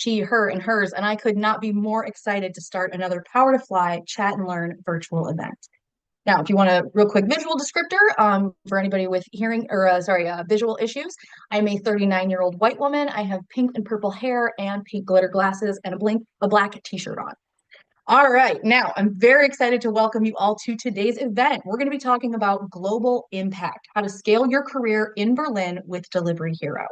she, her, and hers, and I could not be more excited to start another Power to Fly Chat and Learn virtual event. Now, if you want a real quick visual descriptor for anybody with hearing or visual issues, I'm a 39-year-old white woman. I have pink and purple hair and pink glitter glasses and a black t-shirt on. All right, now I'm very excited to welcome you all to today's event. We're going to be talking about global impact, how to scale your career in Berlin with Delivery Hero.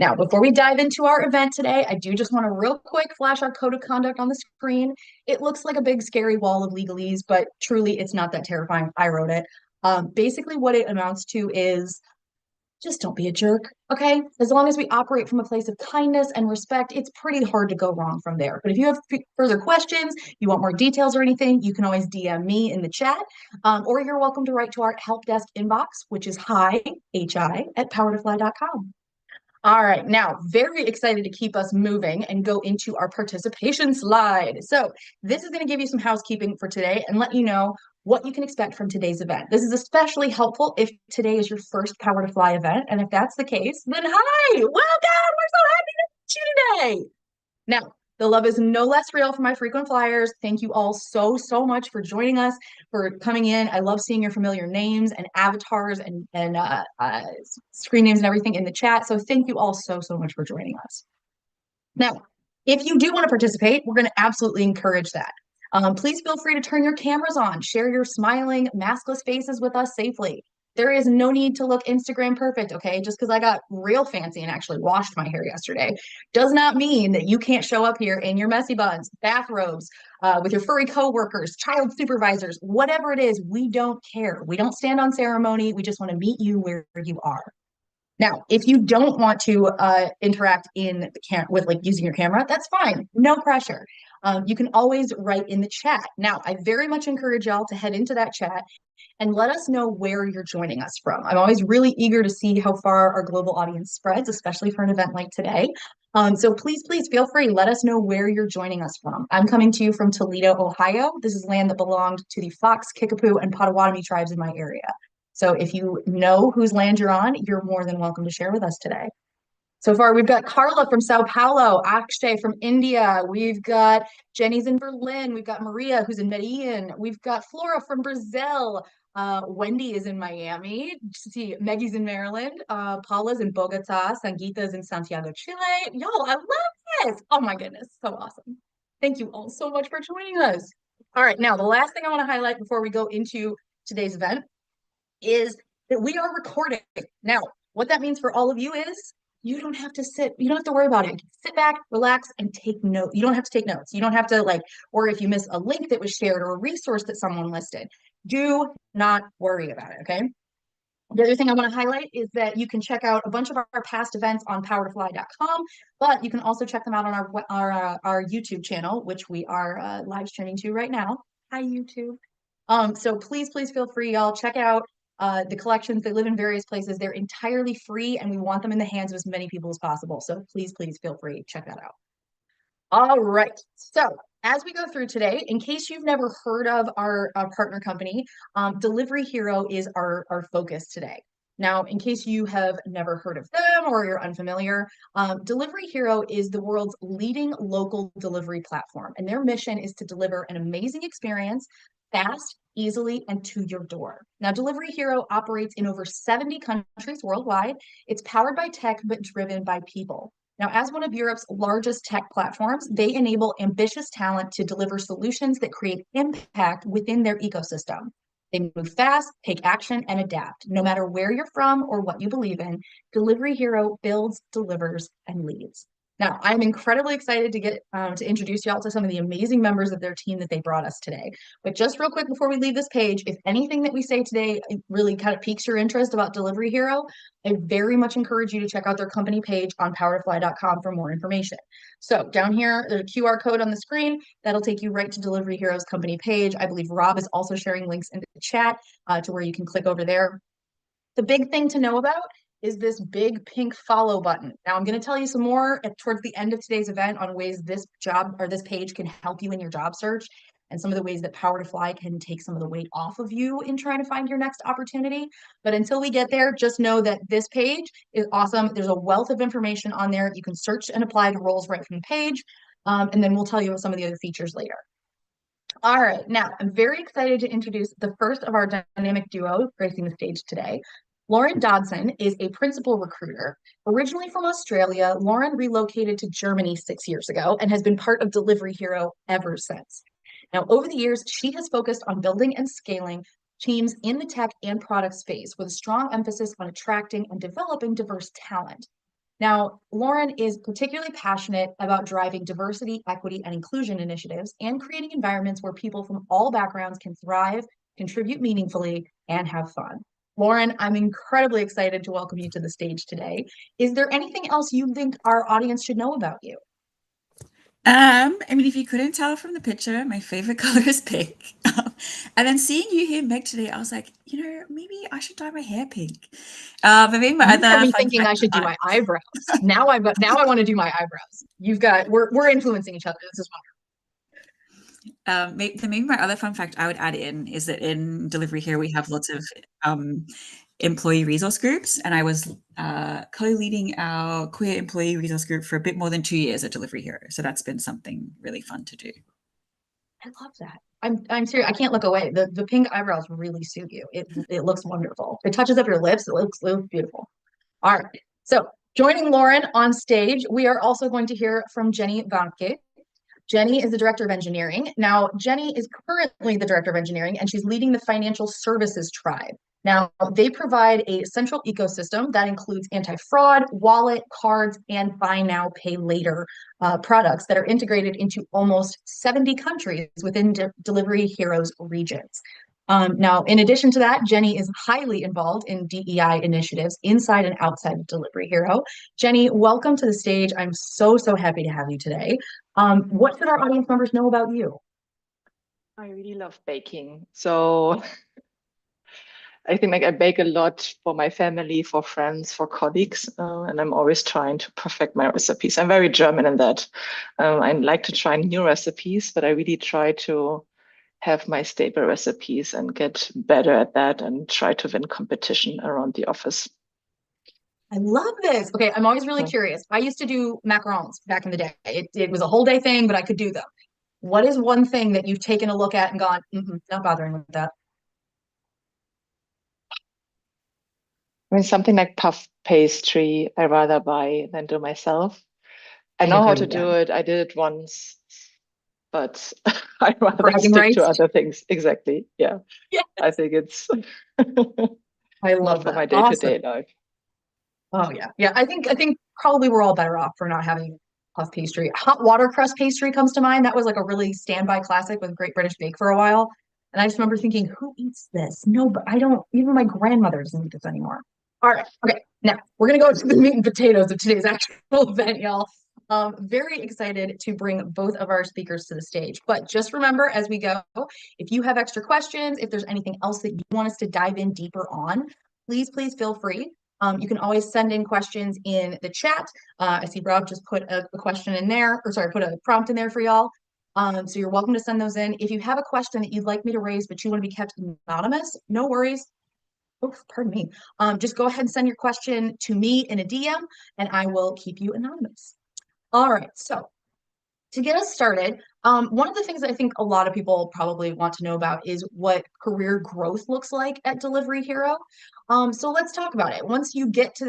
Now, before we dive into our event today, I do just want to real quick flash our code of conduct on the screen. It looks like a big scary wall of legalese, but truly it's not that terrifying. I wrote it. Basically, what it amounts to is just don't be a jerk, okay? As long as we operate from a place of kindness and respect, it's pretty hard to go wrong from there. But if you have further questions, you want more details or anything, you can always DM me in the chat, or you're welcome to write to our help desk inbox, which is hi, H-I, at powertofly.com. All right, now very excited to keep us moving and go into our participation slide. So this is going to give you some housekeeping for today and let you know what you can expect from today's event. This is especially helpful if today is your first Power to Fly event. And if that's the case, then hi, welcome. We're so happy to meet you today. Now, the love is no less real for my frequent flyers. Thank you all so, so much for joining us, for coming in. I love seeing your familiar names and avatars and screen names and everything in the chat. So thank you all so, so much for joining us. Now, if you do want to participate, we're going to absolutely encourage that. Please feel free to turn your cameras on, share your smiling, maskless faces with us safely. There is no need to look Instagram perfect, okay? Just because I got real fancy and actually washed my hair yesterday does not mean that you can't show up here in your messy buns, bathrobes, with your furry coworkers, child supervisors, whatever it is, we don't care. We don't stand on ceremony. We just want to meet you where you are. Now, if you don't want to interact in the with like using your camera, that's fine. No pressure. You can always write in the chat. Now, I very much encourage y'all to head into that chat and let us know where you're joining us from. I'm always really eager to see how far our global audience spreads, especially for an event like today. So please, please feel free. Let us know where you're joining us from. I'm coming to you from Toledo, Ohio. This is land that belonged to the Fox, Kickapoo, and Potawatomi tribes in my area. So if you know whose land you're on, you're more than welcome to share with us today. So far, we've got Carla from Sao Paulo, Akshay from India. We've got Jenny's in Berlin. We've got Maria, who's in Medellin. We've got Flora from Brazil. Wendy is in Miami. See, Maggie's in Maryland. Paula's in Bogota. Sangeeta's in Santiago, Chile. Y'all, I love this. Oh my goodness, so awesome. Thank you all so much for joining us. All right, now the last thing I want to highlight before we go into today's event is that we are recording. Now, what that means for all of you is you don't have to worry about it. Sit back, relax, and take notes. You don't have to take notes. You don't have to or if you miss a link that was shared or a resource that someone listed, do not worry about it, okay? The other thing I want to highlight is that you can check out a bunch of our past events on powertofly.com, but you can also check them out on our YouTube channel, which we are live streaming to right now. Hi, YouTube. So please feel free, y'all. Check out the collections. They live in various places. They're entirely free, and we want them in the hands of as many people as possible. So please feel free. Check that out. All right. So as we go through today, in case you've never heard of our partner company, Delivery Hero is our focus today. Now, in case you have never heard of them or you're unfamiliar, Delivery Hero is the world's leading local delivery platform, and their mission is to deliver an amazing experience fast, easily, and to your door. Now, Delivery Hero operates in over 70 countries worldwide. It's powered by tech, but driven by people. Now, as one of Europe's largest tech platforms, they enable ambitious talent to deliver solutions that create impact within their ecosystem. They move fast, take action, and adapt. No matter where you're from or what you believe in, Delivery Hero builds, delivers, and leads. Now, I'm incredibly excited to get to introduce y'all to some of the amazing members of their team that they brought us today. But just real quick before we leave this page, if anything that we say today really kind of piques your interest about Delivery Hero, I very much encourage you to check out their company page on powertofly.com for more information. So down here, there's a QR code on the screen that'll take you right to Delivery Hero's company page. I believe Rob is also sharing links in the chat to where you can click over there. The big thing to know about is this big pink follow button. Now I'm going to tell you some more towards the end of today's event on ways this job or this page can help you in your job search. and some of the ways that Power to Fly can take some of the weight off of you in trying to find your next opportunity. But until we get there, just know that this page is awesome. There's a wealth of information on there. You can search and apply to roles right from the page. And then we'll tell you some of the other features later. All right, now I'm very excited to introduce the first of our dynamic duo gracing the stage today. Lauren Dodson is a principal recruiter. Originally from Australia, Lauren relocated to Germany 6 years ago and has been part of Delivery Hero ever since. Now, over the years, she has focused on building and scaling teams in the tech and product space with a strong emphasis on attracting and developing diverse talent. Now, Lauren is particularly passionate about driving diversity, equity, and inclusion initiatives and creating environments where people from all backgrounds can thrive, contribute meaningfully, and have fun. Lauren, I'm incredibly excited to welcome you to the stage today. Is there anything else you think our audience should know about you? I mean, if you couldn't tell from the picture, my favorite color is pink. And then seeing you here, Meg, today, I was like, maybe I should dye my hair pink. But maybe my You got other me fun thinking I fact, should do my eyebrows. Now I want to do my eyebrows. We're influencing each other. This is maybe my other fun fact I would add in is that in Delivery here we have lots of employee resource groups, and I was co-leading our queer employee resource group for a bit more than 2 years at Delivery Hero. So that's been something really fun to do. I love that. I'm serious. I can't look away. The pink eyebrows really suit you. It looks wonderful. It touches up your lips. It looks beautiful. All right. So joining Lauren on stage, we are also going to hear from Jenny Warnke. Jenny is the director of engineering. Now, Jenny is currently the director of engineering, and she's leading the financial services tribe. Now, they provide a central ecosystem that includes anti-fraud, wallet, cards, and buy now, pay later products that are integrated into almost 70 countries within Delivery Hero's regions. Now, in addition to that, Jenny is highly involved in DEI initiatives inside and outside of Delivery Hero. Jenny, welcome to the stage. I'm so happy to have you today. What should our audience members know about you? I really love baking. So I think I bake a lot for my family, for friends, for colleagues, and I'm always trying to perfect my recipes. I'm very German in that. I like to try new recipes, but I really try to have my staple recipes and get better at that and try to win competition around the office. I love this. Okay, I'm always really curious. I used to do macarons back in the day. It was a whole day thing, but I could do them. What is one thing that you've taken a look at and gone, not bothering with that? I mean, something like puff pastry, I rather buy than do myself. I know how to do it. I did it once, but I'd rather stick to other things. Exactly. Yeah. I think it's I love for my day-to-day life. Oh yeah. Yeah. I think probably we're all better off for not having puff pastry. Hot watercress pastry comes to mind. That was like a really standby classic with Great British Bake for a while. And I just remember thinking, who eats this? No, but I don't, even my grandmother doesn't eat this anymore. All right. Okay. Now we're going to go to the meat and potatoes of today's actual event, y'all. Very excited to bring both of our speakers to the stage. But just remember as we go, if you have extra questions, if there's anything else that you want us to dive in deeper on, please feel free. You can always send in questions in the chat. I see Rob just put a question in there, or sorry, put a prompt in there for y'all. So you're welcome to send those in. If you have a question that you'd like me to raise, but you want to be kept anonymous, no worries. Oh, pardon me. Just go ahead and send your question to me in a DM, and I will keep you anonymous. All right, so to get us started, one of the things that I think a lot of people probably want to know about is what career growth looks like at Delivery Hero. So let's talk about it. Once you get to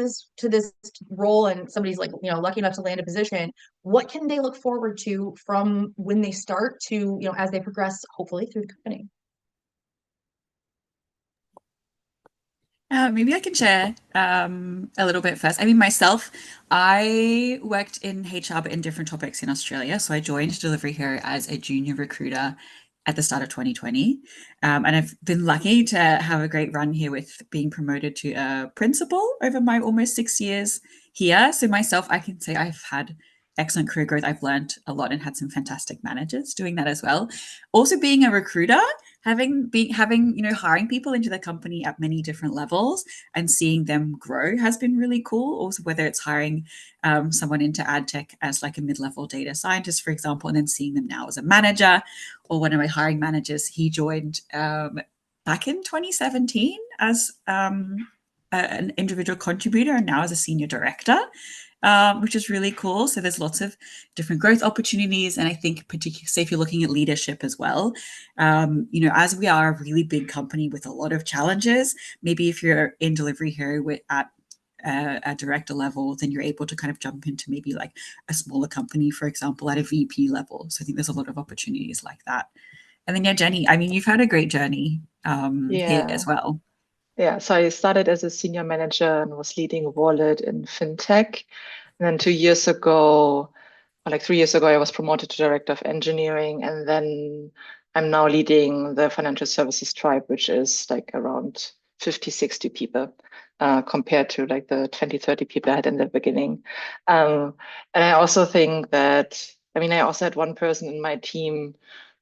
this role and somebody's like, lucky enough to land a position, what can they look forward to from when they start to, as they progress, hopefully through the company? Maybe I can share a little bit first. I mean, myself, I worked in HR, but in different topics in Australia. So I joined Delivery Hero as a junior recruiter at the start of 2020. And I've been lucky to have a great run here with being promoted to a principal over my almost 6 years here. So myself, I can say I've had excellent career growth. I've learned a lot and had some fantastic managers doing that as well. Also being a recruiter having hiring people into the company at many different levels and seeing them grow has been really cool. Also, whether it's hiring someone into ad tech as like a mid-level data scientist, for example, and then seeing them now as a manager, or one of my hiring managers, he joined back in 2017 as an individual contributor and now as a senior director, which is really cool. So there's lots of different growth opportunities. And I think particularly, say if you're looking at leadership as well, as we are a really big company with a lot of challenges, maybe if you're in Delivery Hero at a director level, then you're able to kind of jump into maybe like a smaller company, for example, at a VP level. So I think there's a lot of opportunities like that. And then, yeah, Jenny, I mean, you've had a great journey here as well. Yeah, so I started as a senior manager and was leading Wallet in fintech. And then 2 years ago, or like 3 years ago, I was promoted to director of engineering. And then I'm now leading the financial services tribe, which is like around 50, 60 people compared to like the 20, 30 people I had in the beginning. And I also think that, I also had one person in my team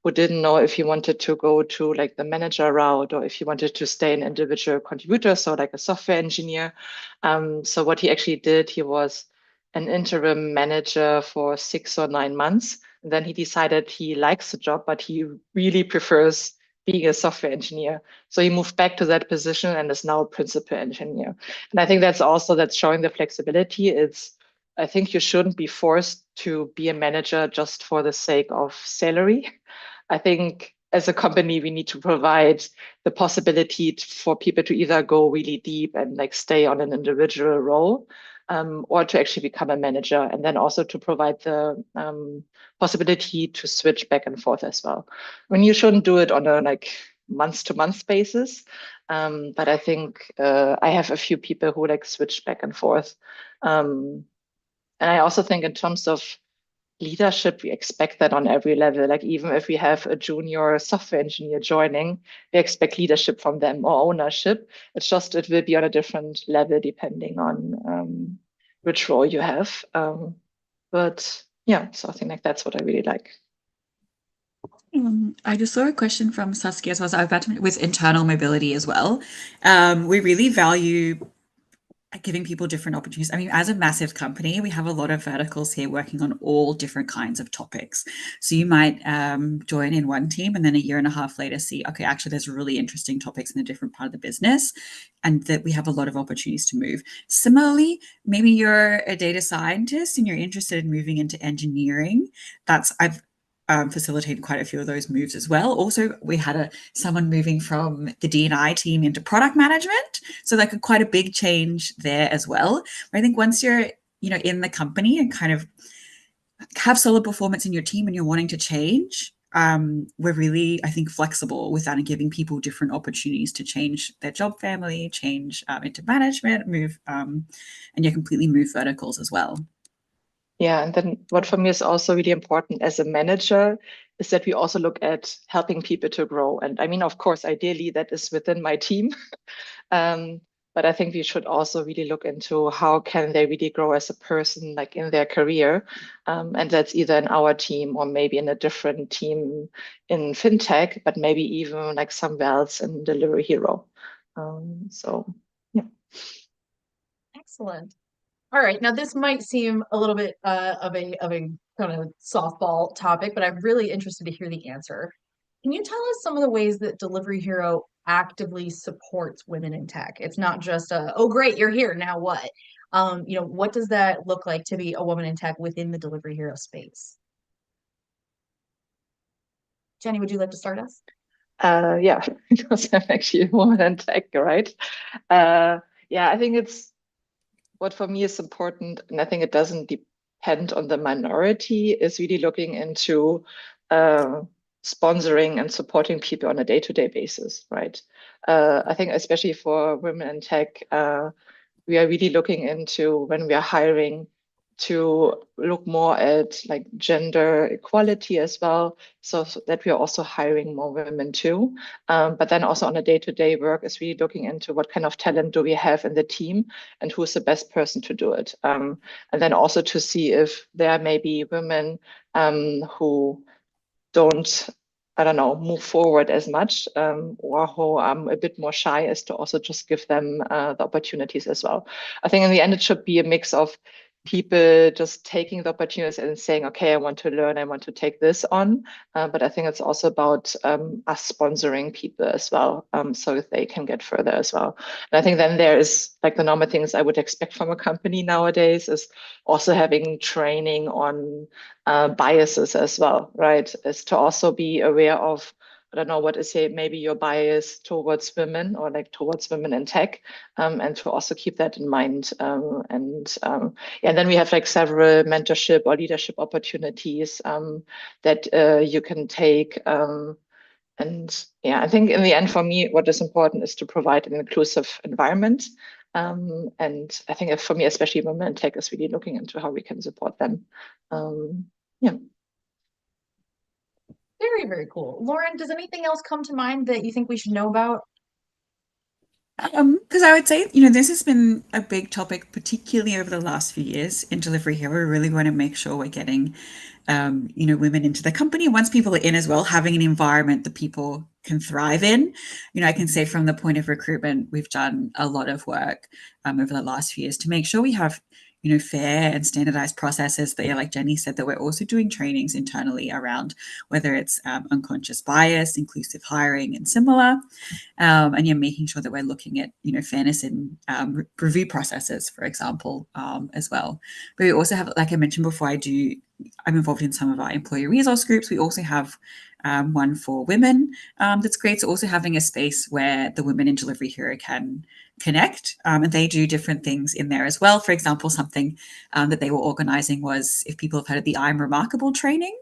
who didn't know if he wanted to go to like the manager route or if he wanted to stay an individual contributor, so like a software engineer. So what he actually did, he was an interim manager for 6 or 9 months. And then he decided he likes the job, but he really prefers being a software engineer. So he moved back to that position and is now a principal engineer. And I think that's showing the flexibility. I think you shouldn't be forced to be a manager just for the sake of salary. I think as a company, we need to provide the possibility for people to either go really deep and like stay on an individual role, or to actually become a manager, and then also to provide the possibility to switch back and forth as well. You shouldn't do it on a like month-to-month basis, but I think I have a few people who like switch back and forth. And I also think in terms of leadership, we expect that on every level. Like even if we have a junior software engineer joining, we expect leadership from them or ownership. It's just it will be on a different level depending on which role you have. But yeah, so I think like that's what I really like. I just saw a question from Saskia as well. So I've got with internal mobility as well. We really value giving people different opportunities. I mean, as a massive company, we have a lot of verticals here working on all different kinds of topics. So you might join in one team and then a year and a half later see, okay, actually there's really interesting topics in a different part of the business and that we have a lot of opportunities to move. Similarly, maybe you're a data scientist and you're interested in moving into engineering. I've facilitated quite a few of those moves as well. Also, we had someone moving from the D&I team into product management. So like quite a big change there as well. But I think once you're, in the company and kind of have solid performance in your team and you're wanting to change, we're really, I think, flexible with that and giving people different opportunities to change their job family, change into management, move, and completely move verticals as well. Yeah, and then what for me is also really important as a manager is that we also look at helping people to grow. And I mean, of course, ideally that is within my team. But I think we should also really look into how can they really grow as a person, like in their career. And that's either in our team or maybe in a different team in fintech, but maybe even like somewhere else in Delivery Hero. So, yeah. Excellent. All right. Now, this might seem a little bit of a kind of softball topic, but I'm really interested to hear the answer. Can you tell us some of the ways that Delivery Hero actively supports women in tech? It's not just oh, great, you're here. Now what? What does that look like to be a woman in tech within the Delivery Hero space? Jenny, would you like to start us? Yeah, because I'm actually a woman in tech, right? Yeah, I think what for me is important, and I think it doesn't depend on the minority, is really looking into sponsoring and supporting people on a day-to-day basis, right? I think especially for women in tech, we are really looking into when we are hiring to look more at like gender equality as well, so that we are also hiring more women too. But then also on a day-to-day work is really looking into what kind of talent do we have in the team and who's the best person to do it. And then also to see if there may be women who don't I don't know, move forward as much, or who I'm a bit more shy, is to also just give them the opportunities as well. I think in the end, it should be a mix of people just taking the opportunities and saying, okay, I want to learn, I want to take this on. But I think it's also about us sponsoring people as well, so that they can get further as well. And I think then there is like the normal things I would expect from a company nowadays is also having training on biases as well, right? Is to also be aware of, I don't know what is it, maybe your bias towards women or like towards women in tech, and to also keep that in mind. Yeah, and then we have like several mentorship or leadership opportunities that you can take. And yeah, I think in the end, for me, what is important is to provide an inclusive environment. And I think for me, especially women in tech, is really looking into how we can support them. Yeah. Very, very cool. Lauren, does anything else come to mind that you think we should know about? Because I would say, this has been a big topic, particularly over the last few years in Delivery Hero. We really want to make sure we're getting, women into the company. Once people are in as well, having an environment that people can thrive in. I can say from the point of recruitment, we've done a lot of work over the last few years to make sure we have, fair and standardized processes that, like Jenny said, that we're also doing trainings internally around whether it's unconscious bias, inclusive hiring, and similar. And making sure that we're looking at fairness in review processes, for example, as well. But we also have, like I mentioned before, I'm involved in some of our employee resource groups. We also have one for women that's great. So also having a space where the women in Delivery Hero can connect, and they do different things in there as well. For example, something that they were organizing was, if people have heard of the I'm Remarkable training,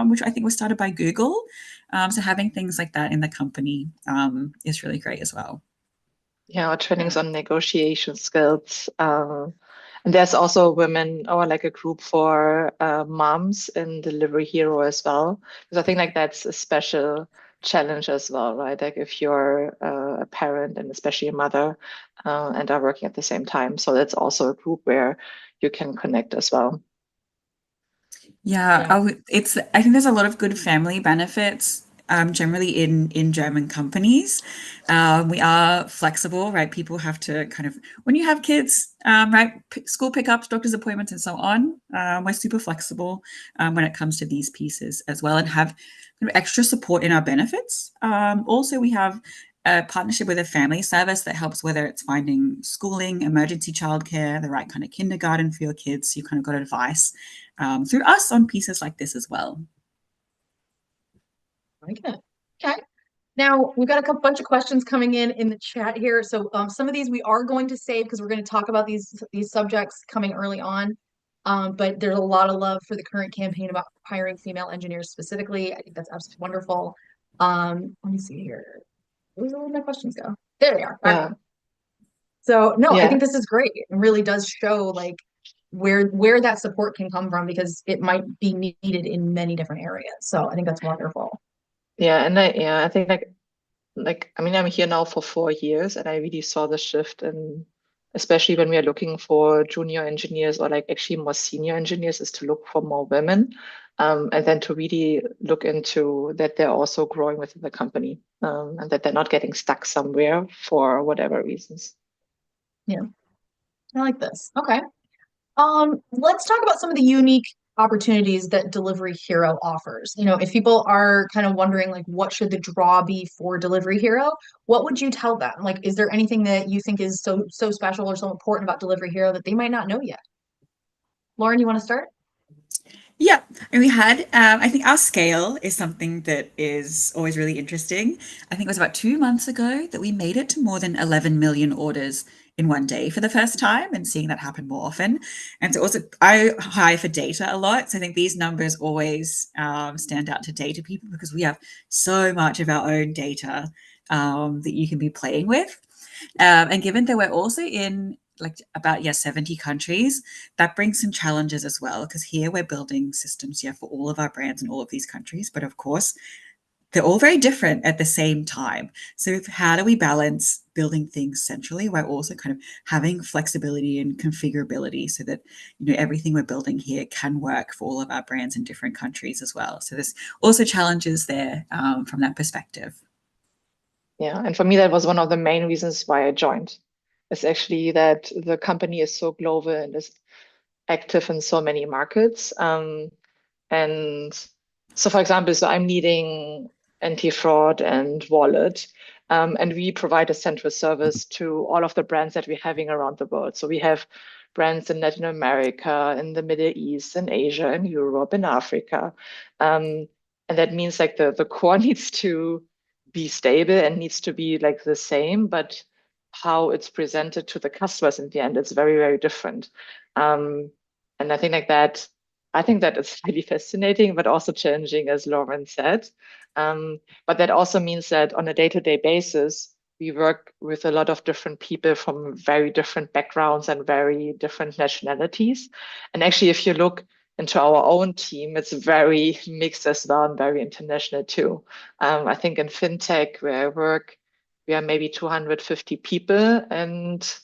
which I think was started by Google. So having things like that in the company is really great as well. Yeah, our trainings on negotiation skills. And there's also women or like a group for moms in Delivery Hero as well. Because I think like that's a special challenge as well, right? Like if you're a parent and especially a mother and are working at the same time. So that's also a group where you can connect as well. Yeah, Yeah. I think there's a lot of good family benefits generally in German companies. We are flexible, right? People have to kind of, when you have kids, right, school pickups, doctor's appointments, and so on. We're super flexible when it comes to these pieces as well, and have kind of extra support in our benefits. Also, we have a partnership with a family service that helps, whether it's finding schooling, emergency childcare, the right kind of kindergarten for your kids. You kind of got advice through us on pieces like this as well. Okay. Okay. Now we've got a bunch of questions coming in the chat here. So some of these we are going to save because we're going to talk about these subjects coming early on. But there's a lot of love for the current campaign about hiring female engineers specifically. I think that's absolutely wonderful. Let me see here. Where's all my questions go? There they are. Yeah. So no, I Yeah. think this is great. It really does show like where that support can come from because it might be needed in many different areas. So I think that's wonderful. Yeah. And I think like I mean, I'm here now for 4 years and I really saw the shift, and especially when we are looking for junior engineers or like actually more senior engineers, is to look for more women, and then to really look into that they're also growing within the company, and that they're not getting stuck somewhere for whatever reasons. Yeah, I like this. Okay. Let's talk about some of the unique opportunities that Delivery Hero offers. If people are kind of wondering, like, what should the draw be for Delivery Hero, what would you tell them? Like, is there anything that you think is so special or so important about Delivery Hero that they might not know yet? Lauren, you want to start? Yeah, and we had, I think our scale is something that is always really interesting. I think it was about 2 months ago that we made it to more than 11 million orders in one day for the first time, and seeing that happen more often. And so also, I hire for data a lot. So I think these numbers always stand out to data people because we have so much of our own data that you can be playing with. And given that we're also in like about 70 countries, that brings some challenges as well, because here we're building systems for all of our brands in all of these countries. But of course, they're all very different at the same time. So how do we balance building things centrally while also kind of having flexibility and configurability so that, you know, everything we're building here can work for all of our brands in different countries as well. So there's also challenges there from that perspective. Yeah, and for me, that was one of the main reasons why I joined. It's actually that the company is so global and is active in so many markets. And so, for example, so I'm leading anti-fraud and wallet, and we provide a central service to all of the brands that we're having around the world. So we have brands in Latin America, in the Middle East, in Asia, in Europe, in Africa. And that means like the core needs to be stable and needs to be like the same, but how it's presented to the customers in the end, it's very, very different. And I think like that, I think that it's really fascinating, but also challenging, as Lauren said. But that also means that on a day-to-day basis, we work with a lot of different people from very different backgrounds and very different nationalities. And actually, if you look into our own team, it's very mixed as well and very international too. I think in fintech, where I work, we are maybe 250 people, and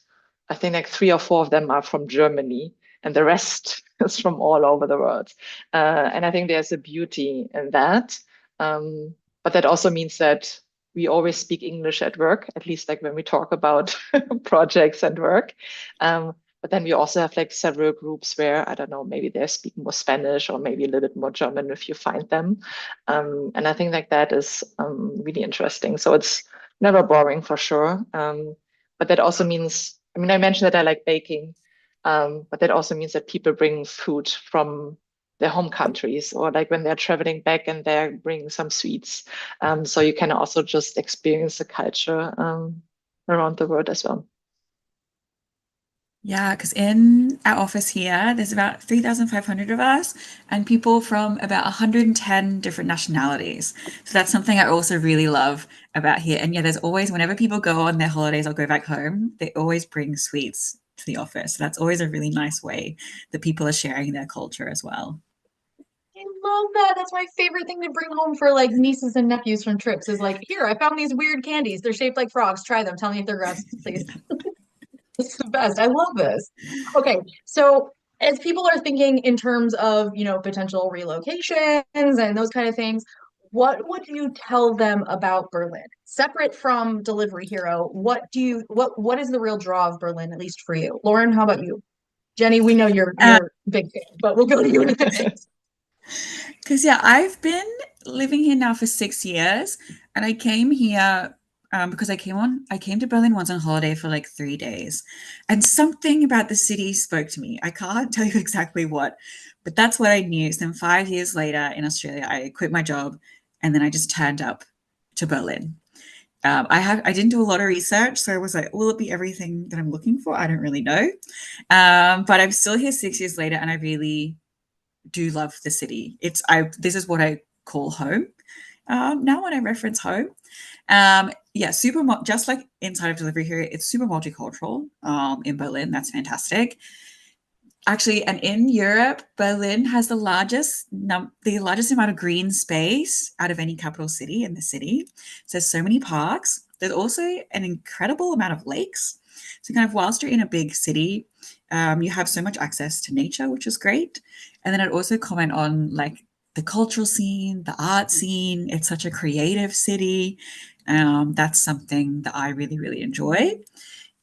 I think like 3 or 4 of them are from Germany, and the rest is from all over the world. And I think there's a beauty in that. But that also means that we always speak English at work, at least like when we talk about projects and work. But then we also have like several groups where, I don't know, maybe they're speaking more Spanish or maybe a little bit more German if you find them. And I think like that is really interesting. So it's never boring for sure. But that also means, I mean, I mentioned that I like baking, but that also means that people bring food from their home countries, or like when they're traveling back and they're bringing some sweets. So you can also just experience the culture around the world as well. Yeah, because in our office here, there's about 3,500 of us and people from about 110 different nationalities. So that's something I also really love about here. And yeah, there's always, whenever people go on their holidays or go back home, they always bring sweets to the office. So that's always a really nice way that people are sharing their culture as well. I love that. That's my favorite thing to bring home for like nieces and nephews from trips is like, here, I found these weird candies. They're shaped like frogs. Try them. Tell me if they're gross, please. It's the best. I love this. Okay, so as people are thinking in terms of, you know, potential relocations and those kind of things, what would you tell them about Berlin? Separate from Delivery Hero, what is the real draw of Berlin, at least for you? Lauren, how about you? Jenny, we know you're a big fan, but we'll go to you in a minute. Because yeah, I've been living here now for 6 years, and I came here because I came to Berlin once on holiday for like 3 days, and something about the city spoke to me. I can't tell you exactly what, but that's what I knew. So then 5 years later in Australia, I quit my job, and then I just turned up to Berlin. I didn't do a lot of research, so I was like, will it be everything that I'm looking for? I don't really know, but I'm still here 6 years later, and I really do love the city. This is what I call home. Now when I reference home, yeah, just like inside of Delivery here, it's super multicultural in Berlin. That's fantastic. Actually, and in Europe, Berlin has the largest amount of green space out of any capital city in the city. So there's so many parks. There's also an incredible amount of lakes. So kind of whilst you're in a big city, you have so much access to nature, which is great. And then I'd also comment on like the cultural scene, the art scene. It's such a creative city. That's something that I really, really enjoy.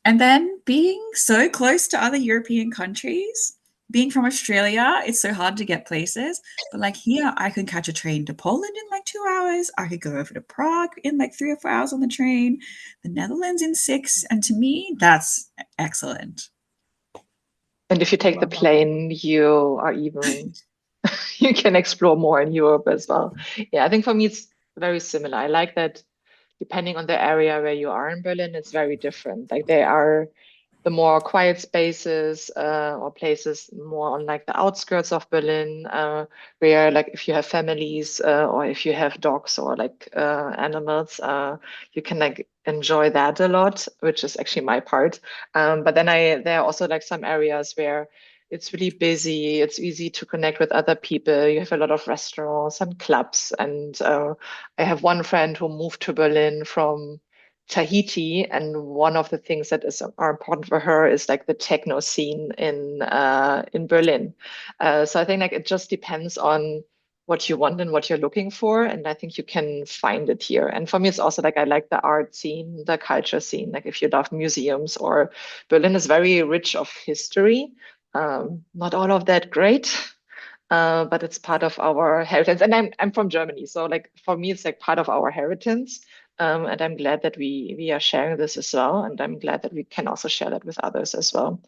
And then being so close to other European countries, being from Australia, it's so hard to get places. But like here, I can catch a train to Poland in like 2 hours. I could go over to Prague in like 3 or 4 hours on the train, the Netherlands in 6. And to me, that's excellent. And if you take the plane, you are even, you can explore more in Europe as well. Yeah, I think for me, it's very similar. I like that depending on the area where you are in Berlin, it's very different. Like there are the more quiet spaces or places more on like the outskirts of Berlin, where like if you have families or if you have dogs or like animals, you can like enjoy that a lot, which is actually my part. But then there are also like some areas where it's really busy. It's easy to connect with other people. You have a lot of restaurants and clubs. And I have one friend who moved to Berlin from Tahiti, and one of the things that are important for her is like the techno scene in Berlin. So I think like it just depends on what you want and what you're looking for, and I think you can find it here. And for me, it's also like I like the art scene, the culture scene. Like if you love museums, or Berlin is very rich of history. Not all of that great, but it's part of our heritage. And I'm from Germany, so like for me, it's like part of our heritage. And I'm glad that we are sharing this as well, and I'm glad that we can also share that with others as well.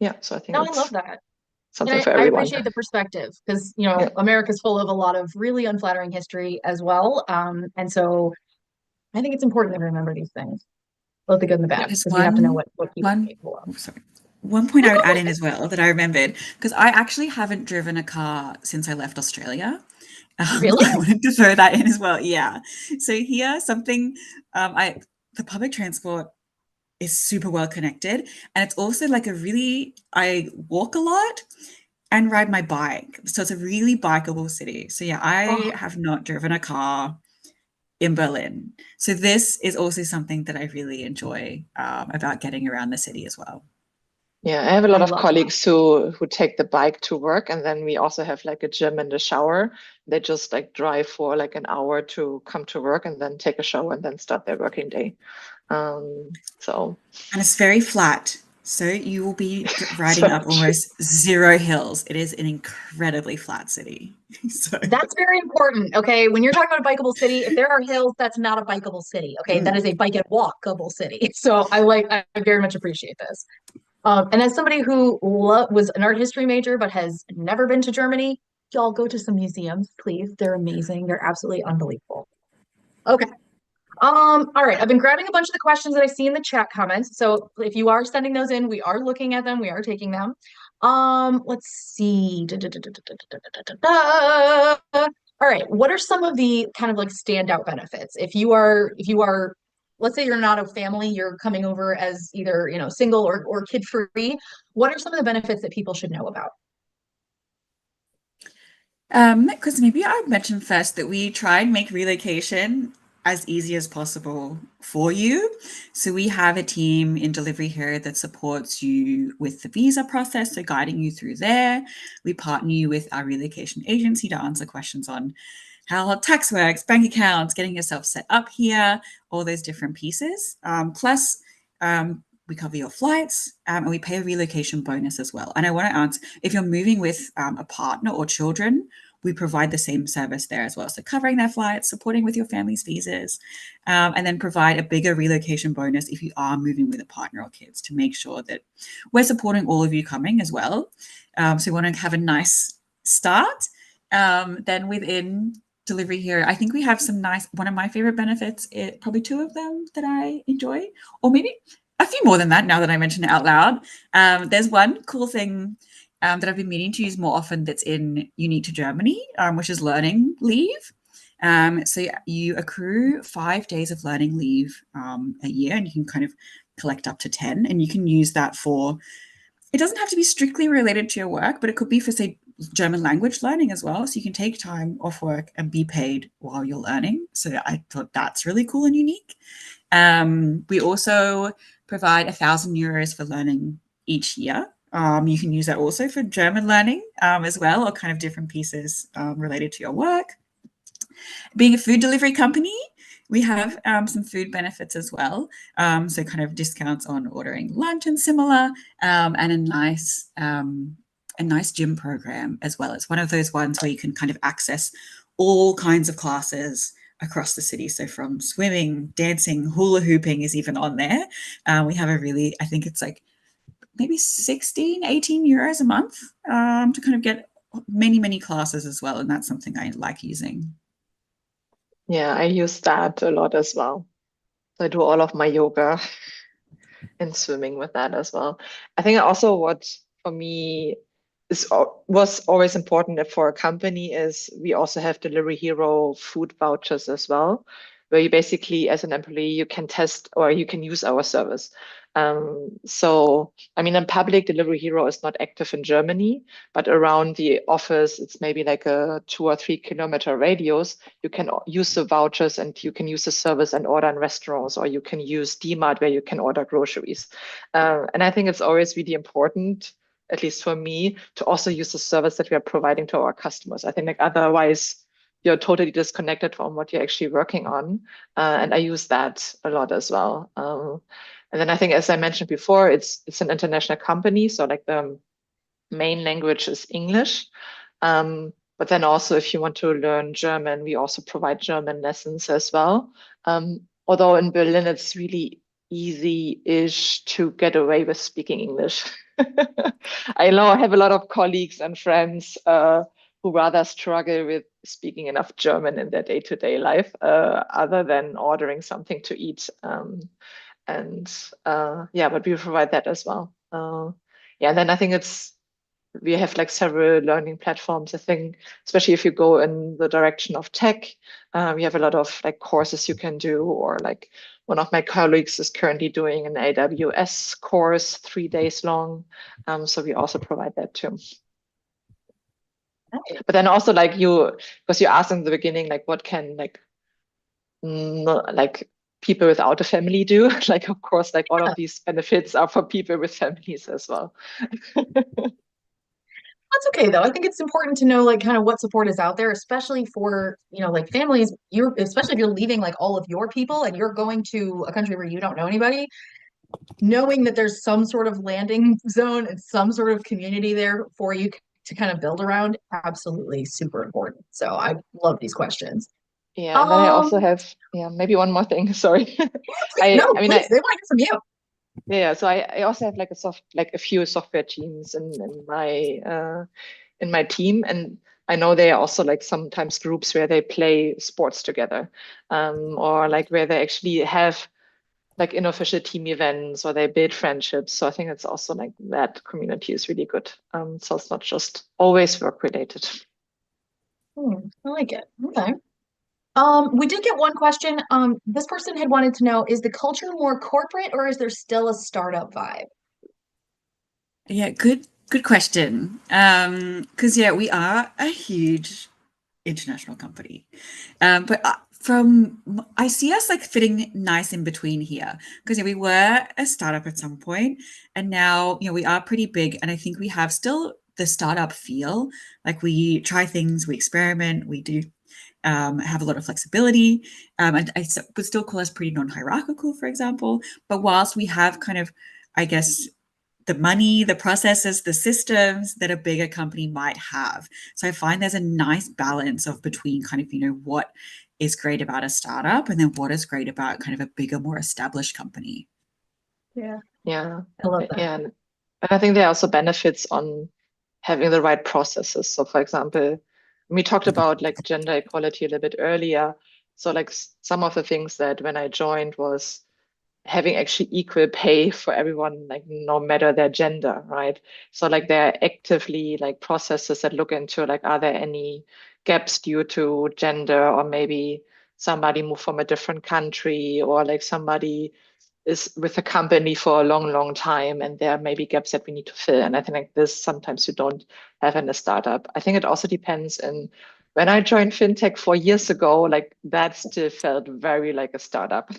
Yeah, so I think No, I love it's that. something And for I everyone. appreciate the perspective because, Yeah. America's full of a lot of really unflattering history as well. And so I think it's important to remember these things, both the good and the bad, Yeah. There's because we have to know what people are one, capable of. oh, sorry. One point Oh, I would go add ahead. in as well that I remembered, because I actually haven't driven a car since I left Australia. Really? I wanted to throw that in as well. Yeah. So here, something the public transport is super well connected, and it's also like I walk a lot and ride my bike, so it's a really bikeable city. So yeah, I Oh, have not driven a car in Berlin. So this is also something that I really enjoy about getting around the city as well. Yeah, I have a I lot of love that. colleagues who take the bike to work, and then we also have like a gym and a shower. They just like drive for like an hour to come to work and then take a shower and then start their working day. So And it's very flat. So you will be it's riding very up true. almost zero hills. It is an incredibly flat city. So That's very important. Okay. When you're talking about a bikeable city, if there are hills, that's not a bikeable city. Okay. That is a bike and walkable city. So I very much appreciate this. And as somebody who was an art history major but has never been to Germany, y'all go to some museums, please. They're amazing. They're absolutely unbelievable. Okay. All right. I've been grabbing a bunch of the questions that I see in the chat comments. So if you are sending those in, we are looking at them. We are taking them. Let's see. All right. What are some of the kind of like standout benefits? If you are, let's say you're not a family, you're coming over as either, single or kid free. What are some of the benefits that people should know about? because maybe I mentioned first that we try and make relocation as easy as possible for you. So we have a team in delivery here that supports you with the visa process, so guiding you through there. We partner you with our relocation agency to answer questions on how tax works, bank accounts, getting yourself set up here, all those different pieces. Plus, we cover your flights, and we pay a relocation bonus as well. And I want to answer, if you're moving with a partner or children, we provide the same service there as well. So covering their flights, supporting with your family's visas, and then provide a bigger relocation bonus if you are moving with a partner or kids, to make sure that we're supporting all of you coming as well. So we want to have a nice start. Then within delivery here, I think we have some nice, one of my favorite benefits, probably two of them that I enjoy, or maybe a few more than that now that I mention it out loud. There's one cool thing that I've been meaning to use more often that's unique to Germany, which is learning leave. So you accrue 5 days of learning leave a year, and you can kind of collect up to 10, and you can use that for, it doesn't have to be strictly related to your work, but it could be for, say, German language learning as well. So you can take time off work and be paid while you're learning. So I thought that's really cool and unique. We also provide €1,000 for learning each year. You can use that also for German learning as well, or kind of different pieces related to your work. Being a food delivery company, we have some food benefits as well. So kind of discounts on ordering lunch and similar, and a nice gym program as well. It's one of those ones where you can kind of access all kinds of classes across the city. So from swimming, dancing, hula hooping is even on there. We have I think it's like maybe 16, €18 a month to kind of get many, many classes as well. And that's something I like using. Yeah, I use that a lot as well. So I do all of my yoga and swimming with that as well. I think also what for me was always important for a company is we also have Delivery Hero food vouchers as well. where you basically, as an employee, you can test or you can use our service. So, I mean, in public, Delivery Hero is not active in Germany, but around the office, it's maybe like a 2 or 3 kilometer radius. You can use the vouchers and you can use the service and order in restaurants, or you can use Dmart where you can order groceries. And I think it's always really important, at least for me, to also use the service that we are providing to our customers. I think like otherwise you're totally disconnected from what you're actually working on. And I use that a lot as well. And then I think, as I mentioned before, it's an international company. So like the main language is English. But then also if you want to learn German, we also provide German lessons as well. Although in Berlin, it's really easy-ish to get away with speaking English. I know I have a lot of colleagues and friends who rather struggle with speaking enough German in their day-to-day life, other than ordering something to eat. But we provide that as well. And then I think we have like several learning platforms. I think, especially if you go in the direction of tech, we have a lot of like courses you can do, or like one of my colleagues is currently doing an AWS course, 3 days long. So we also provide that too. But then also like because you asked in the beginning, like what can like people without a family do? Like, of course, like all of these benefits are for people with families as well. That's okay though. I think it's important to know like kind of what support is out there, especially for, like families. Especially if you're leaving like all of your people and you're going to a country where you don't know anybody, knowing that there's some sort of landing zone and some sort of community there for you to kind of build around, absolutely super important. So I love these questions. Yeah, and then I also have maybe one more thing. Sorry. Please, they want to hear from you. Yeah, so I also have like a few software teams in my team, and I know there are also like sometimes groups where they play sports together, or like where they actually have like unofficial team events or they build friendships. So I think it's also like that community is really good. So it's not just always work related. I like it. Okay. We did get one question. This person had wanted to know, is the culture more corporate or is there still a startup vibe? Yeah, good question. Because we are a huge international company. But I see us like fitting nice in between here, because we were a startup at some point, and now we are pretty big, and I think we have still the startup feel. Like we try things, we experiment, we do have a lot of flexibility, and I would still call us pretty non-hierarchical, for example. But whilst we have kind of, I guess, the money, the processes, the systems that a bigger company might have. So I find there's a nice balance of between kind of, what is great about a startup and then what is great about kind of a bigger, more established company. Yeah. I love that. Yeah. And I think there are also benefits on having the right processes. So for example, we talked about like gender equality a little bit earlier. So like some of the things that when I joined was having actually equal pay for everyone, like no matter their gender, right? So like there are actively like processes that look into like, are there any gaps due to gender, or maybe somebody moved from a different country, or like somebody is with a company for a long, long time, and there may be gaps that we need to fill. And I think like this sometimes you don't have in a startup. I think it also depends. And when I joined fintech 4 years ago, like that still felt very like a startup.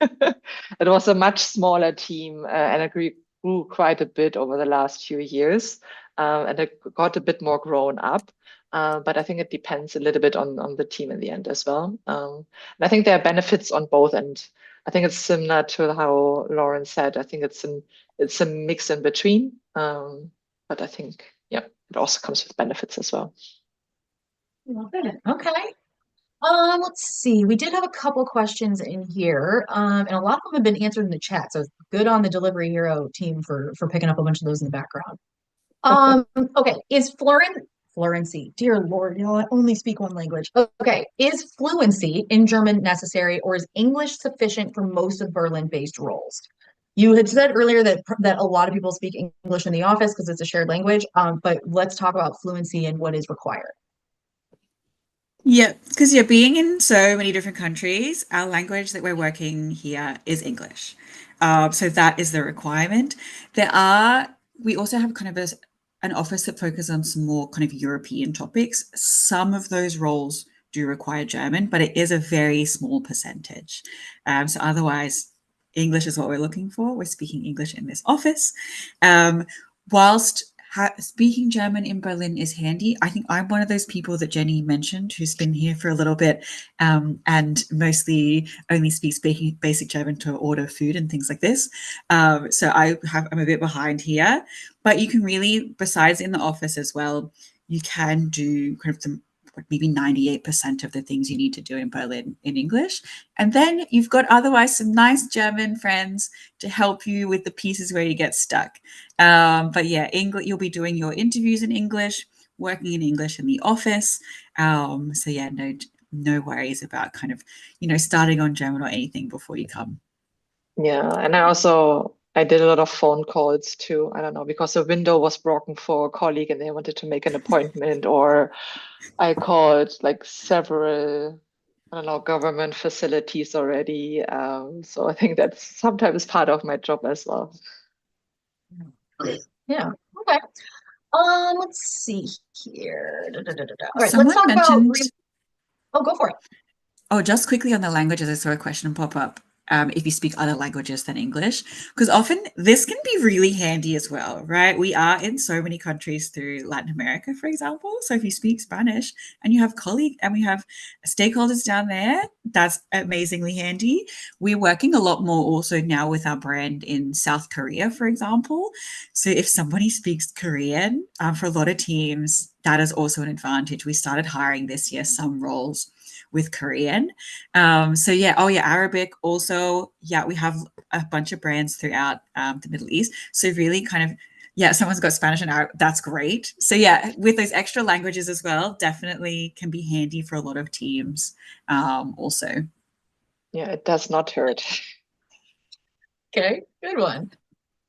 It was a much smaller team, and it grew quite a bit over the last few years, and it got a bit more grown up. But I think it depends a little bit on the team in the end as well. And I think there are benefits on both, and I think it's similar to how Lauren said. I think it's a mix in between. But I think it also comes with benefits as well. Okay. Let's see. We did have a couple questions in here, and a lot of them have been answered in the chat. So good on the Delivery Hero team for picking up a bunch of those in the background. Okay. Is fluency? Dear Lord, I only speak one language. Okay. Is fluency in German necessary, or is English sufficient for most of Berlin-based roles? You had said earlier that a lot of people speak English in the office because it's a shared language. But let's talk about fluency and what is required. Yeah, because you're being in so many different countries, our language that we're working here is English. So that is the requirement. There are, we also have kind of an office that focuses on some more kind of European topics. Some of those roles do require German, but it is a very small percentage. So otherwise, English is what we're looking for. We're speaking English in this office. Um, whilst speaking German in Berlin is handy. I think I'm one of those people that Jenny mentioned who's been here for a little bit and mostly only speaks basic German to order food and things like this. So I'm a bit behind here, but you can really, besides in the office as well, you can do kind of maybe 98% of the things you need to do in Berlin in English. And then you've got otherwise some nice German friends to help you with the pieces where you get stuck. But yeah, English, you'll be doing your interviews in English, working in English in the office. So yeah, no worries about kind of, starting on German or anything before you come. Yeah, and I did a lot of phone calls too. I don't know, because the window was broken for a colleague and they wanted to make an appointment, or I called like several, I don't know, government facilities already. So I think that's sometimes part of my job as well. Yeah. Okay. Let's see here. All right, let's Someone talk about mentioned oh, go for it. Oh, just quickly on the languages, I saw a question pop up. If you speak other languages than English, because often this can be really handy as well, right? We are in so many countries through Latin America, for example. So if you speak Spanish and you have colleagues and we have stakeholders down there, that's amazingly handy. We're working a lot more also now with our brand in South Korea, for example. So if somebody speaks Korean, for a lot of teams, that is also an advantage. We started hiring this year some roles with Korean. So yeah, oh yeah, Arabic also. Yeah, we have a bunch of brands throughout the Middle East. So really kind of, yeah, someone's got Spanish and Arabic. That's great. So yeah, with those extra languages as well, definitely can be handy for a lot of teams also. Yeah, it does not hurt. Okay, good one.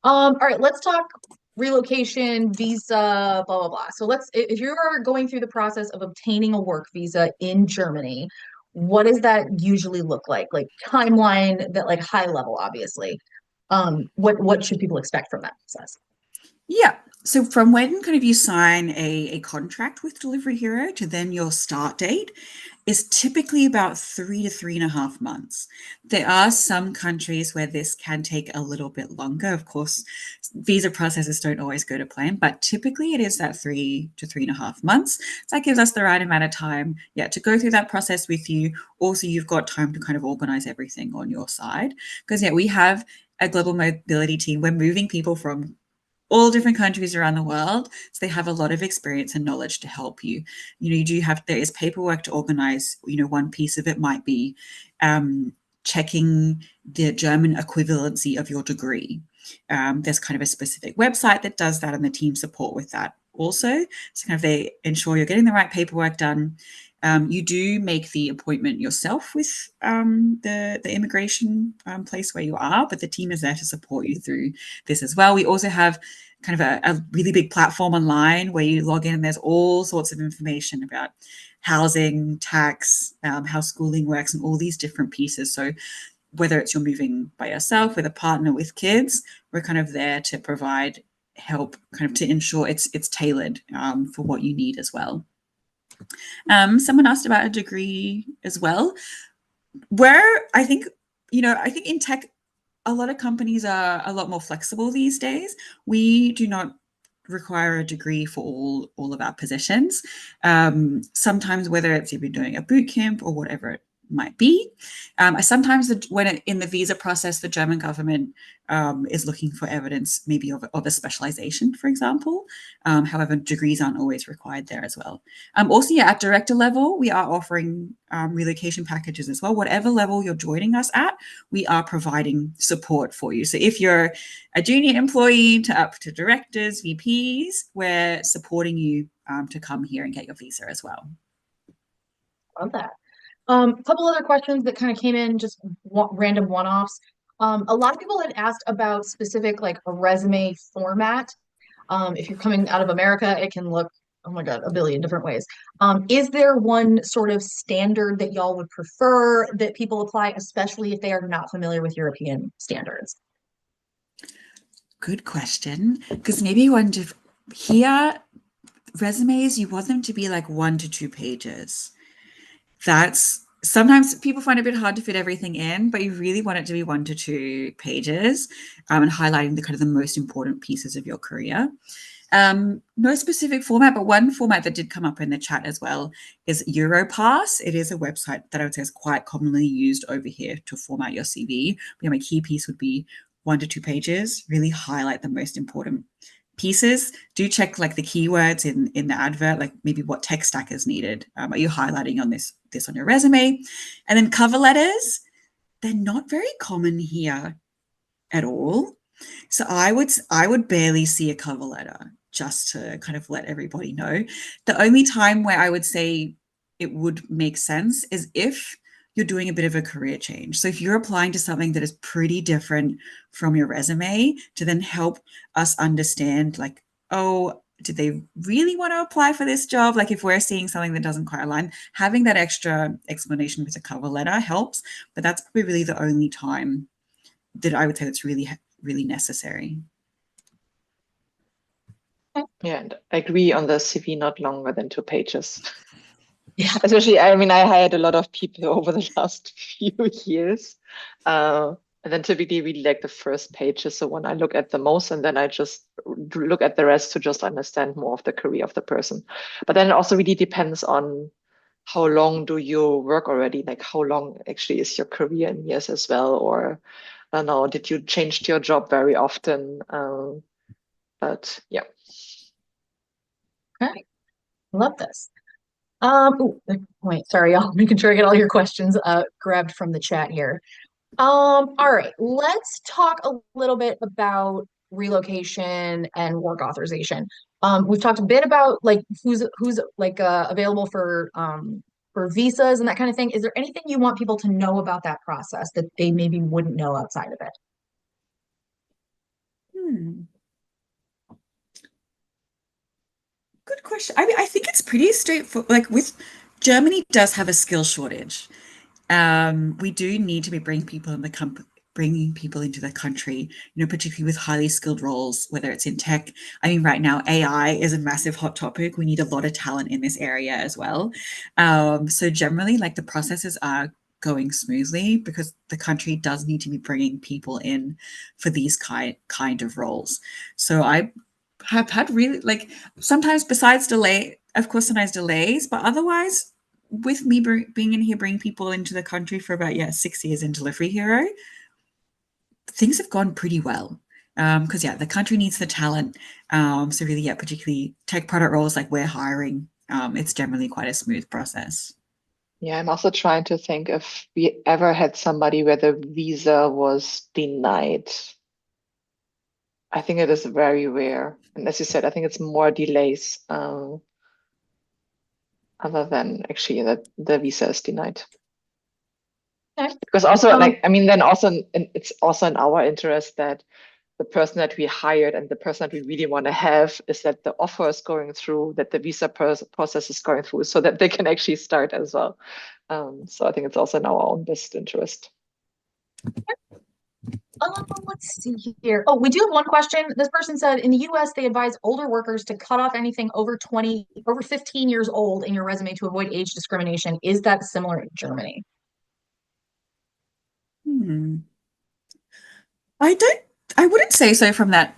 All right, let's talk relocation, visa, blah, blah, blah. So if you're going through the process of obtaining a work visa in Germany, what does that usually look like? Like timeline, that like high level, obviously. What should people expect from that process? Yeah. So from when kind of you sign a contract with Delivery Hero to then your start date is typically about 3 to 3.5 months. There are some countries where this can take a little bit longer. Of course, visa processes don't always go to plan, but typically it is that 3 to 3.5 months. So that gives us the right amount of time, yeah, to go through that process with you. Also, you've got time to kind of organize everything on your side. Because yeah, we have a global mobility team. We're moving people from all different countries around the world. So they have a lot of experience and knowledge to help you. There is paperwork to organize. One piece of it might be checking the German equivalency of your degree. There's kind of a specific website that does that and the team support with that also. So kind of they ensure you're getting the right paperwork done. You do make the appointment yourself with the immigration place where you are, but the team is there to support you through this as well. We also have kind of a really big platform online where you log in and there's all sorts of information about housing, tax, how schooling works, and all these different pieces. So whether it's you're moving by yourself, with a partner, with kids, we're kind of there to provide help, kind of to ensure it's tailored for what you need as well. Someone asked about a degree as well, where I think in tech, a lot of companies are a lot more flexible these days. We do not require a degree for all of our positions. Sometimes, whether it's if you're doing a boot camp or whatever it might be, sometimes in the visa process, the German government is looking for evidence maybe of a specialization, for example. However, degrees aren't always required there as well. Also, yeah, at director level, we are offering relocation packages as well. Whatever level you're joining us at, we are providing support for you. So if you're a junior employee to up to directors, VPs, we're supporting you to come here and get your visa as well. Love that. A couple other questions that kind of came in, just random one-offs. A lot of people had asked about specific like a resume format. If you're coming out of America, it can look oh my God, a billion different ways. Is there one sort of standard that y'all would prefer that people apply, especially if they are not familiar with European standards? Good question. Because maybe one to here, resumes, you want them to be like 1 to 2 pages. That's sometimes people find it a bit hard to fit everything in, but you really want it to be 1 to 2 pages, and highlighting the kind of the most important pieces of your career. No specific format, but one format that did come up in the chat as well is Europass. It is a website that I would say is quite commonly used over here to format your CV. My key piece would be 1 to 2 pages, really highlight the most important pieces. Do check like the keywords in the advert, like maybe what tech stack is needed. Are you highlighting on this on your resume? And then cover letters, they're not very common here at all. So I would barely see a cover letter, just to kind of let everybody know. The only time where I would say it would make sense is if you're doing a bit of a career change. So if you're applying to something that is pretty different from your resume, to then help us understand like, oh, did they really want to apply for this job? Like if we're seeing something that doesn't quite align, having that extra explanation with a cover letter helps, but that's probably really the only time that I would say that's really, really necessary. Yeah, and I agree on the CV not longer than 2 pages. Yeah. Especially, I mean, I hired a lot of people over the last few years. And then typically really like the first page is the one I look at the most, and then I just look at the rest to just understand more of the career of the person. But then it also really depends on how long do you work already, like how long actually is your career in years as well, or I don't know, did you change your job very often? But yeah. Okay. Love this. Good point. Sorry, y'all. Making sure I get all your questions grabbed from the chat here. All right, let's talk a little bit about relocation and work authorization. We've talked a bit about like who's like available for visas and that kind of thing. Is there anything you want people to know about that process that they maybe wouldn't know outside of it? Good question. I mean, I think it's pretty straightforward. Like with Germany does have a skill shortage. We do need to be bringing people into the country, particularly with highly skilled roles, whether it's in tech. I mean, right now, AI is a massive hot topic. We need a lot of talent in this area as well. So generally, like the processes are going smoothly because the country does need to be bringing people in for these kind of roles. So I have had really like sometimes besides delay, of course, sometimes delays, but otherwise with me being in here, bringing people into the country for about 6 years in Delivery Hero, things have gone pretty well. Because the country needs the talent. So really, particularly tech product roles like we're hiring, it's generally quite a smooth process. Yeah, I'm also trying to think if we ever had somebody where the visa was denied. I think it is very rare. And as you said, I think it's more delays other than actually that the visa is denied. Okay. Because also, then also it's also in our interest that the person that we hired and the person that we really want to have is that the offer is going through, that the visa process is going through, so that they can actually start as well. So I think it's also in our own best interest. Let's see here. Oh, we do have one question. This person said in the US, they advise older workers to cut off anything over 15 years old in your resume to avoid age discrimination. Is that similar in Germany? I wouldn't say so from that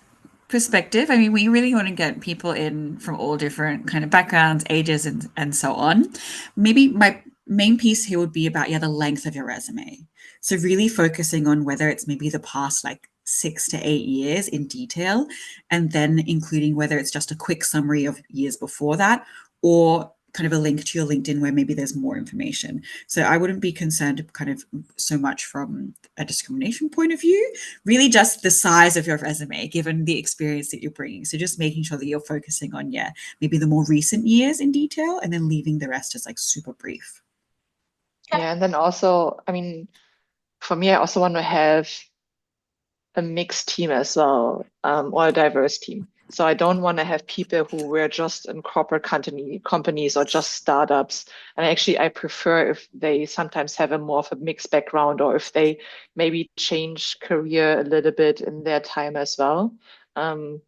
perspective. I mean, we really want to get people in from all different kind of backgrounds, ages, and so on. Maybe my main piece here would be about the length of your resume. So really focusing on whether it's maybe the past like 6 to 8 years in detail, and then including whether it's just a quick summary of years before that, or kind of a link to your LinkedIn where maybe there's more information. So I wouldn't be concerned kind of so much from a discrimination point of view, really just the size of your resume, given the experience that you're bringing. So just making sure that you're focusing on, maybe the more recent years in detail, and then leaving the rest as like super brief. Yeah, and then also, I mean, for me, I also want to have a mixed team as well, or a diverse team. So I don't want to have people who were just in corporate companies or just startups. And actually, I prefer if they sometimes have a more of a mixed background, or if they maybe change career a little bit in their time as well. And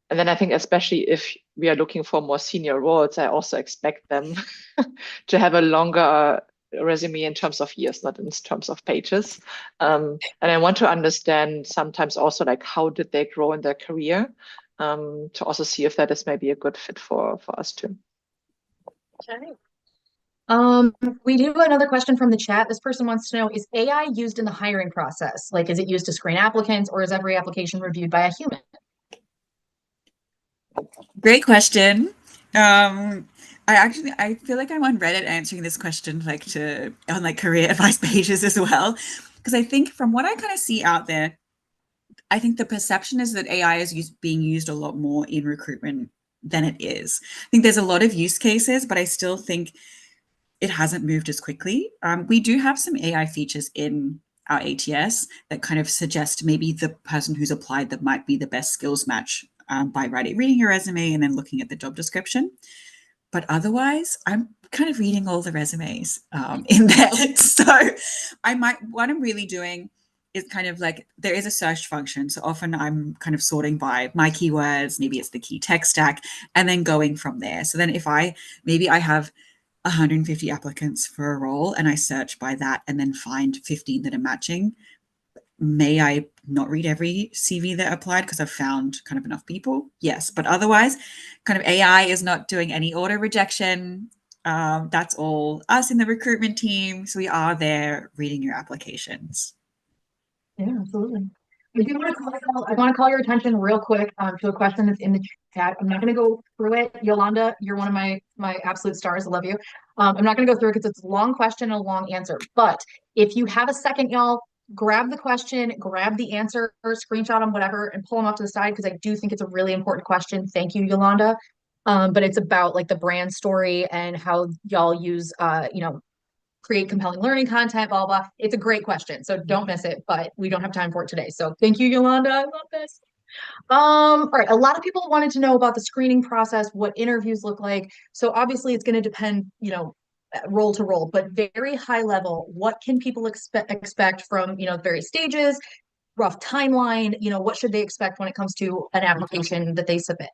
then I think, especially if we are looking for more senior roles, I also expect them to have a longer resume in terms of years, not in terms of pages. And I want to understand sometimes also like how did they grow in their career, to also see if that is maybe a good fit for us too. Okay. We do have another question from the chat. This person wants to know, is AI used in the hiring process? Like, is it used to screen applicants, or is every application reviewed by a human? Great question. I feel like I'm on Reddit answering this question on like career advice pages as well. Because I think from what I kind of see out there, I think the perception is that AI is being used a lot more in recruitment than it is. I think there's a lot of use cases, but I still think it hasn't moved as quickly. We do have some AI features in our ATS that kind of suggest maybe the person who's applied that might be the best skills match by reading your resume and then looking at the job description. But otherwise, I'm kind of reading all the resumes in there. So what I'm really doing is kind of like, there is a search function. So often I'm kind of sorting by my keywords, maybe it's the key tech stack, and then going from there. So then if I have 150 applicants for a role and I search by that and then find 15 that are matching, may I not read every CV that applied because I've found kind of enough people? Yes, but otherwise, kind of AI is not doing any auto rejection. That's all us in the recruitment team. So we are there reading your applications. Yeah, absolutely. I want to call your attention real quick to a question that's in the chat. I'm not going to go through it. Yolanda, you're one of my absolute stars. I love you. I'm not going to go through it because it's a long question and a long answer. But if you have a second, y'all, grab the question, grab the answer, or screenshot them, whatever, and pull them off to the side because I do think it's a really important question. Thank you, Yolanda. But it's about like the brand story and how y'all use, create compelling learning content, blah, blah. It's a great question. So don't miss it, but we don't have time for it today. So thank you, Yolanda. I love this. All right. A lot of people wanted to know about the screening process, what interviews look like. So obviously it's going to depend, role to role, but very high level, what can people expect from, various stages, rough timeline, what should they expect when it comes to an application that they submit?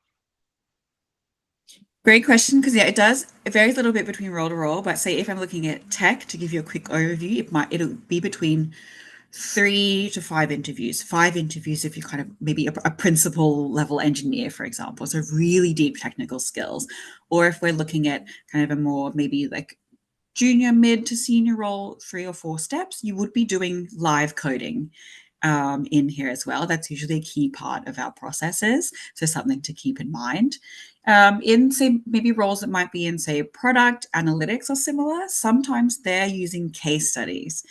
Great question, because it varies a little bit between role to role, but say if I'm looking at tech, to give you a quick overview, it'll be between 3 to 5 interviews. 5 interviews if you're kind of maybe a principal level engineer, for example, so really deep technical skills. Or if we're looking at kind of a more maybe like junior, mid to senior role, 3 or 4 steps, you would be doing live coding in here as well. That's usually a key part of our processes, so something to keep in mind. In say maybe roles that might be in say product analytics or similar, sometimes they're using case studies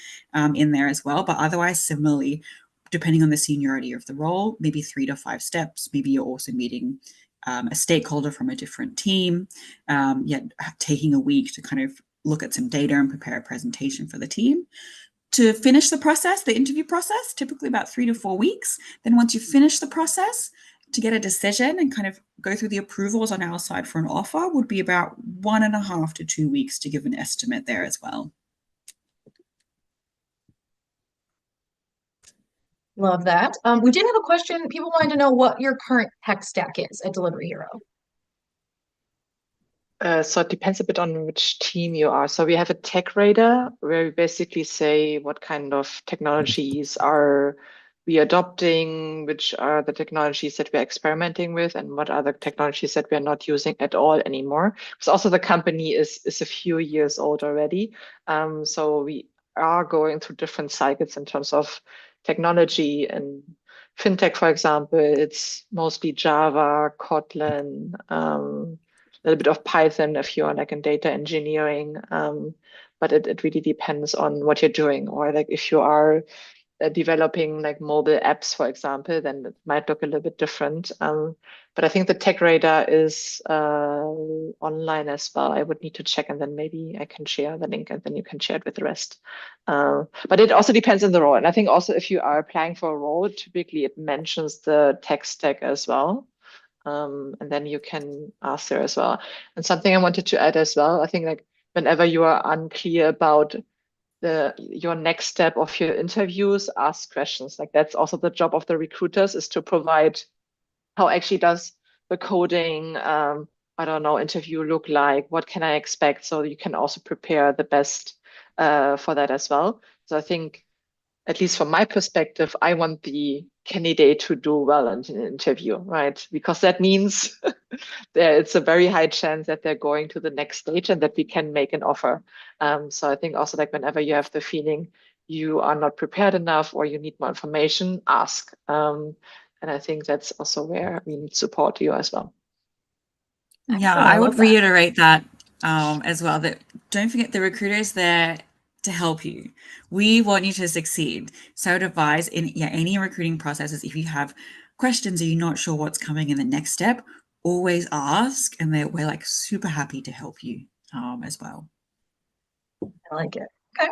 in there as well, but otherwise similarly, depending on the seniority of the role, maybe 3 to 5 steps. Maybe you're also meeting a stakeholder from a different team, yet taking a week to kind of look at some data and prepare a presentation for the team. To finish the process, the interview process, typically about 3 to 4 weeks. Then once you finish the process, to get a decision and kind of go through the approvals on our side for an offer would be about 1.5 to 2 weeks, to give an estimate there as well. Love that. We did have a question. People wanted to know what your current tech stack is at Delivery Hero. So it depends a bit on which team you are. So we have a tech radar where we basically say what kind of technologies are we adopting, which are the technologies that we're experimenting with, and what are the technologies that we're not using at all anymore. Because also the company is a few years old already. So we are going through different cycles in terms of technology. And fintech, for example, it's mostly Java, Kotlin, a little bit of Python if you're like in data engineering, but it really depends on what you're doing. Or like if you are developing like mobile apps, for example, then it might look a little bit different. But I think the tech radar is online as well. I would need to check, and then maybe I can share the link and then you can share it with the rest. But it also depends on the role. And I think also if you are applying for a role, typically it mentions the tech stack as well. And then you can ask there as well. And something I wanted to add as well, I think like whenever you are unclear about your next step of your interviews, ask questions. Like that's also the job of the recruiters, is to provide how actually does the coding, I don't know, interview look like? What can I expect? So you can also prepare the best for that as well. So I think, at least from my perspective, I want the candidate to do well in an interview, right? Because that means it's a very high chance that they're going to the next stage and that we can make an offer. So I think also like whenever you have the feeling you are not prepared enough or you need more information, ask. And I think that's also where we need support to you as well. Yeah, Excellent. I love would that. reiterate that as well, that don't forget the recruiter is there to help you. We want you to succeed. So I would advise in any recruiting processes, if you have questions or you're not sure what's coming in the next step, always ask, and we're like super happy to help you as well. I like it. Okay.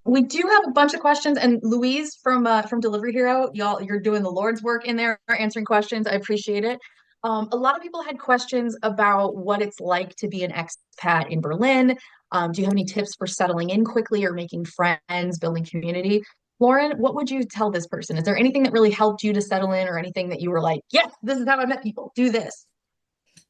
We do have a bunch of questions, and Louise from Delivery Hero, you're doing the Lord's work in there, answering questions. I appreciate it. A lot of people had questions about what it's like to be an expat in Berlin. Do you have any tips for settling in quickly or making friends, building community? Lauren, what would you tell this person? Is there anything that really helped you to settle in, or anything that you were like, yes, this is how I met people, do this?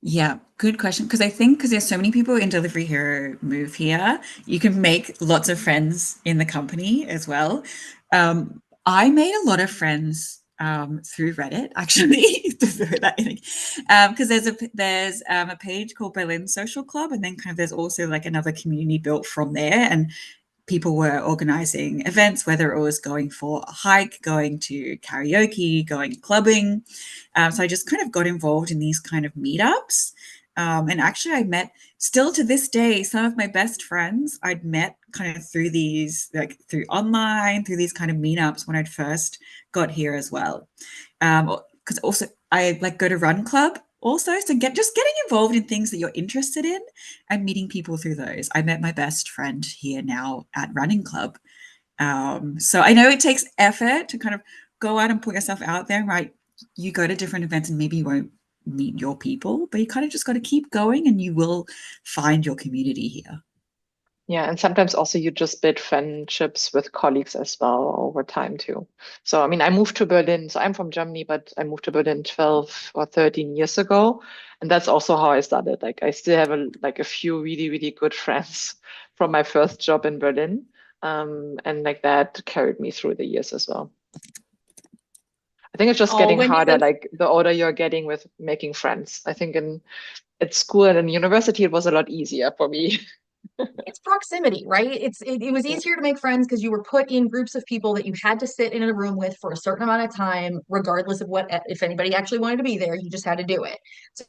Yeah, good question. Because I think because there's so many people in Delivery Hero move here, you can make lots of friends in the company as well. I made a lot of friends through Reddit, actually, because there's a page called Berlin Social Club, and then kind of there's also like another community built from there, and people were organizing events, whether it was going for a hike, going to karaoke, going clubbing. So I just kind of got involved in these kind of meetups. And actually, I met, still to this day, some of my best friends I'd met kind of through these, like through online, through these kind of meetups when I'd first got here as well. Because also I like go to Run Club also. So getting involved in things that you're interested in and meeting people through those. I met my best friend here now at Running Club. So I know it takes effort to kind of go out and put yourself out there, right? You go to different events and maybe you won't meet your people, but you kind of just got to keep going and you will find your community here. Yeah, and sometimes also you just build friendships with colleagues as well over time too. So, I mean, I moved to Berlin. So I'm from Germany, but I moved to Berlin 12 or 13 years ago. And that's also how I started. Like I still have a few really, really good friends from my first job in Berlin. And like that carried me through the years as well. I think it's just getting harder, like the older you're getting with making friends. I think at school and in university, it was a lot easier for me. It's proximity, right? It was easier to make friends because you were put in groups of people that you had to sit in a room with for a certain amount of time, regardless of if anybody actually wanted to be there, you just had to do it.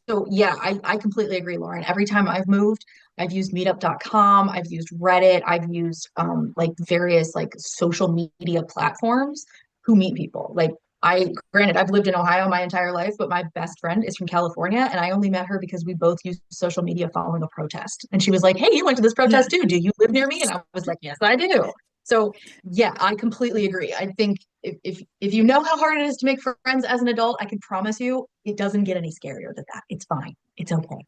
So yeah, I completely agree, Lauren. Every time I've moved, I've used meetup.com, I've used Reddit, I've used like various like social media platforms who meet people. Like granted, I've lived in Ohio my entire life, but my best friend is from California, and I only met her because we both used social media following a protest. And she was like, "Hey, you went to this protest too? Do you live near me?" And I was like, "Yes, I do." So yeah, I completely agree. I think if you know how hard it is to make friends as an adult, I can promise you it doesn't get any scarier than that. It's fine. It's okay.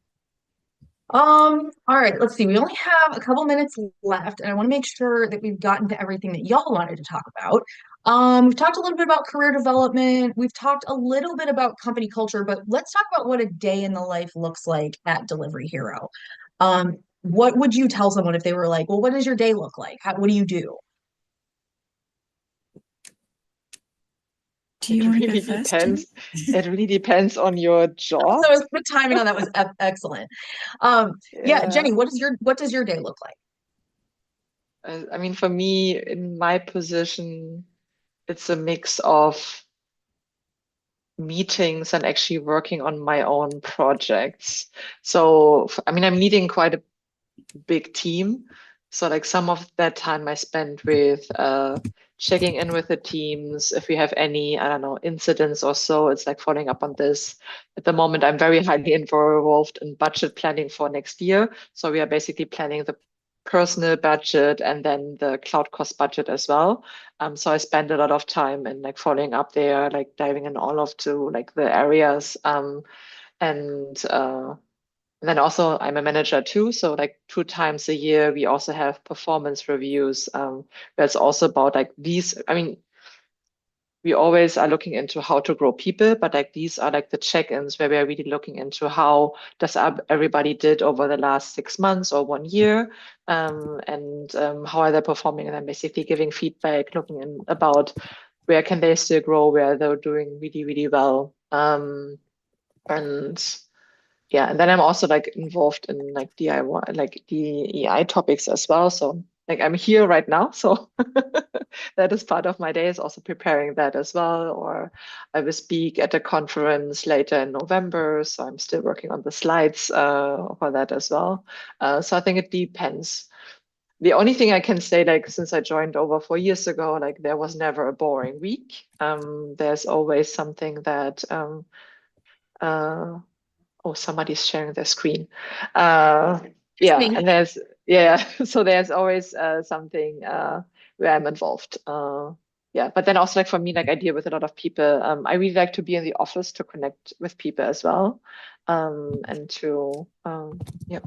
All right, let's see. We only have a couple minutes left, and I want to make sure that we've gotten to everything that y'all wanted to talk about. We've talked a little bit about career development. We've talked a little bit about company culture, but let's talk about what a day in the life looks like at Delivery Hero. What would you tell someone if they were like, well, what does your day look like? What do you do? Do you want to go first? It really depends on your job. So the timing on that was excellent. Yeah, Jenny, what does your day look like? I mean, for me, in my position, it's a mix of meetings and actually working on my own projects. So, I mean, I'm leading quite a big team. So like some of that time I spend with checking in with the teams. If we have any, I don't know, incidents or so, it's like following up on this. At the moment, I'm very highly involved in budget planning for next year. So we are basically planning the personal budget and then the cloud cost budget as well. So I spend a lot of time in like following up there, like diving in all of to like the areas. And then also I'm a manager too. So like 2 times a year, we also have performance reviews. That's also about like these, I mean, we always are looking into how to grow people, but like these are like the check-ins where we are really looking into how does everybody did over the last 6 months or 1 year, and how are they performing, and then basically giving feedback, looking in about where can they still grow, where they're doing really, really well. And yeah, and then I'm also like involved in like DIY, like DEI topics as well. So like I'm here right now, so that is part of my day, is also preparing that as well. Or I will speak at a conference later in November, so I'm still working on the slides for that as well. So I think it depends. The only thing I can say, like since I joined over 4 years ago, like there was never a boring week. There's always something that uh, oh, somebody's sharing their screen. Yeah, Me. and so there's always something where I'm involved. Yeah, but then also like for me, like I deal with a lot of people. I really like to be in the office to connect with people as well, and yeah,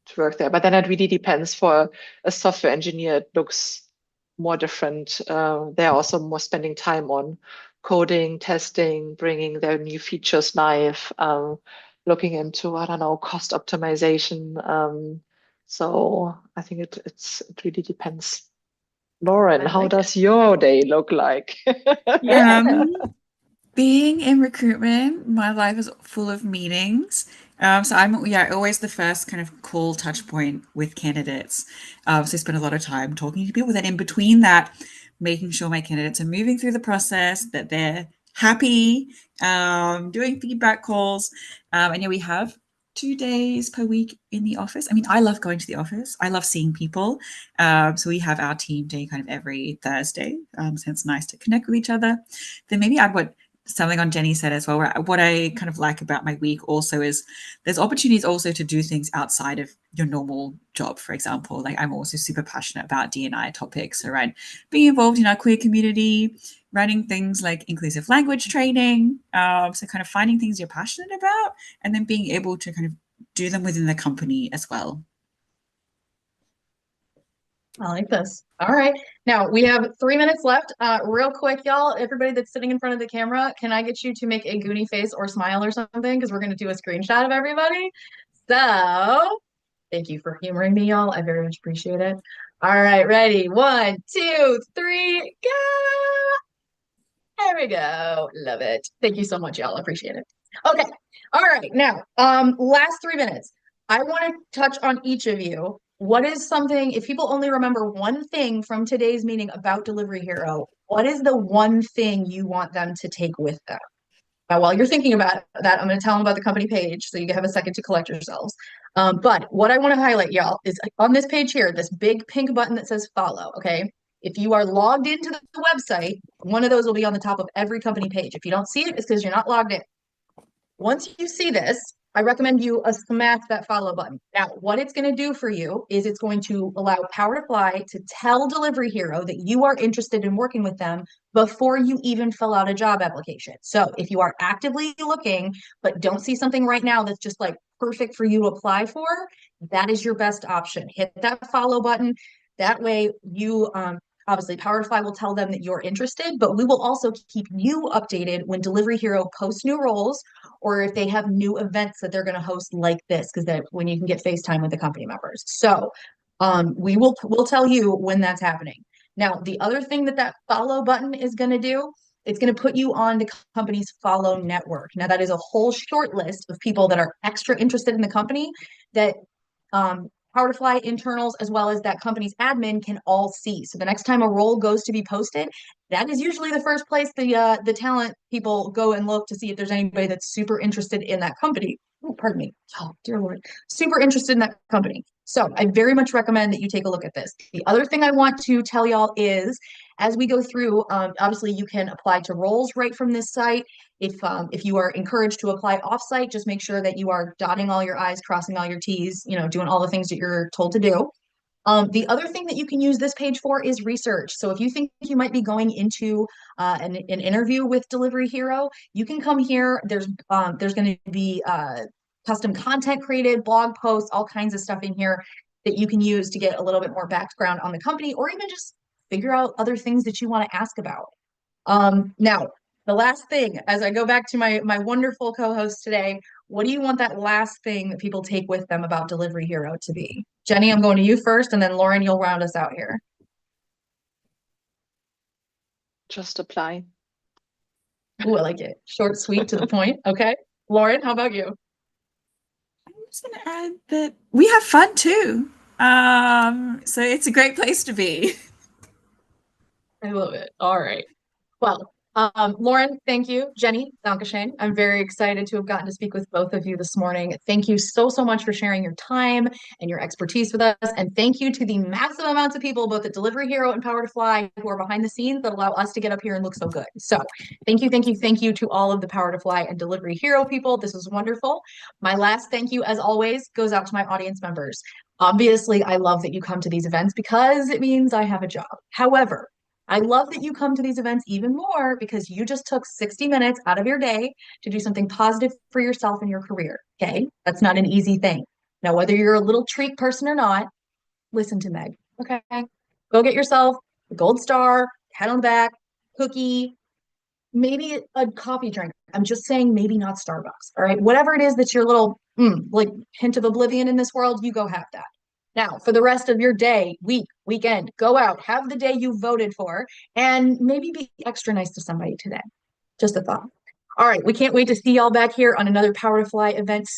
to work there. But then it really depends. For a software engineer, it looks more different. They're also more spending time on coding, testing, bringing their new features live, looking into, I don't know, cost optimization. So I think it really depends. Lauren, I how like it. does your day look like? Yeah. Being in recruitment, my life is full of meetings. So I'm always the first kind of call touch point with candidates. So I spend a lot of time talking to people. Then in between that, making sure my candidates are moving through the process, that they're happy, doing feedback calls. And yeah, we have 2 days per week in the office. I mean, I love going to the office. I love seeing people. So we have our team day kind of every Thursday. So it's nice to connect with each other. Then maybe add something on Jenny said as well. What I kind of like about my week also is there's opportunities also to do things outside of your normal job. For example, like I'm also super passionate about D&I topics around being involved in our queer community, running things like inclusive language training. So kind of finding things you're passionate about and then being able to kind of do them within the company as well. I like this. All right. Now we have 3 minutes left. Real quick, y'all, everybody that's sitting in front of the camera, can I get you to make a Goonie face or smile or something? Because we're going to do a screenshot of everybody. So thank you for humoring me, y'all. I very much appreciate it. All right, ready? 1, 2, 3, go. There we go. Love it. Thank you so much, y'all. Appreciate it. Okay. All right. Now, last 3 minutes. I want to touch on each of you. What is something, if people only remember one thing from today's meeting about Delivery Hero, what is the one thing you want them to take with them? Now, while you're thinking about that, I'm going to tell them about the company page so you can have a second to collect yourselves. But what I want to highlight, y'all, is on this page here, this big pink button that says follow. Okay. If you are logged into the website, one of those will be on the top of every company page. If you don't see it, it's because you're not logged in. Once you see this, I recommend you smash that follow button. Now, what it's going to do for you is it's going to allow Power to Fly to tell Delivery Hero that you are interested in working with them before you even fill out a job application. So if you are actively looking, but don't see something right now that's just like perfect for you to apply for, that is your best option. Hit that follow button. That way you obviously Power to Fly will tell them that you're interested, but we will also keep you updated when Delivery Hero posts new roles or if they have new events that they're going to host like this, because that when you can get FaceTime with the company members. So we'll tell you when that's happening. Now, the other thing that follow button is going to do, it's going to put you on the company's follow network. Now, that is a whole short list of people that are extra interested in the company that Power to Fly internals as well as that company's admin can all see. So the next time a role goes to be posted, that is usually the first place the talent people go and look to see if there's anybody that's super interested in that company. Oh, pardon me. Oh, dear Lord. Super interested in that company. So I very much recommend that you take a look at this. The other thing I want to tell y'all is as we go through, obviously you can apply to roles right from this site. If you are encouraged to apply offsite, just make sure that you are dotting all your I's, crossing all your T's, doing all the things that you're told to do. The other thing that you can use this page for is research. So if you think you might be going into an interview with Delivery Hero, you can come here. There's going to be custom content created, blog posts, all kinds of stuff in here that you can use to get a little bit more background on the company, or even just figure out other things that you want to ask about. Now, the last thing, as I go back to my wonderful co-host today, what do you want that last thing that people take with them about Delivery Hero to be? Jenny, I'm going to you first, and then Lauren, you'll round us out here. Just apply. Ooh, I like it. Short, sweet, to the point. Okay. Lauren, how about you? I'm just going to add that we have fun too. So it's a great place to be. I love it. All right. Well, Lauren, thank you. Jenny, Dankeschön. I'm very excited to have gotten to speak with both of you this morning. Thank you so, so much for sharing your time and your expertise with us. And thank you to the massive amounts of people, both at Delivery Hero and Power to Fly, who are behind the scenes that allow us to get up here and look so good. So thank you, thank you, thank you to all of the Power to Fly and Delivery Hero people. This was wonderful. My last thank you, as always, goes out to my audience members. Obviously, I love that you come to these events because it means I have a job. However, I love that you come to these events even more because you just took 60 minutes out of your day to do something positive for yourself and your career. Okay. That's not an easy thing. Now, whether you're a little treat person or not, listen to Meg. Okay. Go get yourself a gold star, pat on the back, cookie, maybe a coffee drink. I'm just saying, maybe not Starbucks. All right. Whatever it is that's your little like hint of oblivion in this world, you go have that. Now, for the rest of your day, week, weekend, go out, have the day you voted for, and maybe be extra nice to somebody today. Just a thought. All right, we can't wait to see y'all back here on another Power to Fly event soon.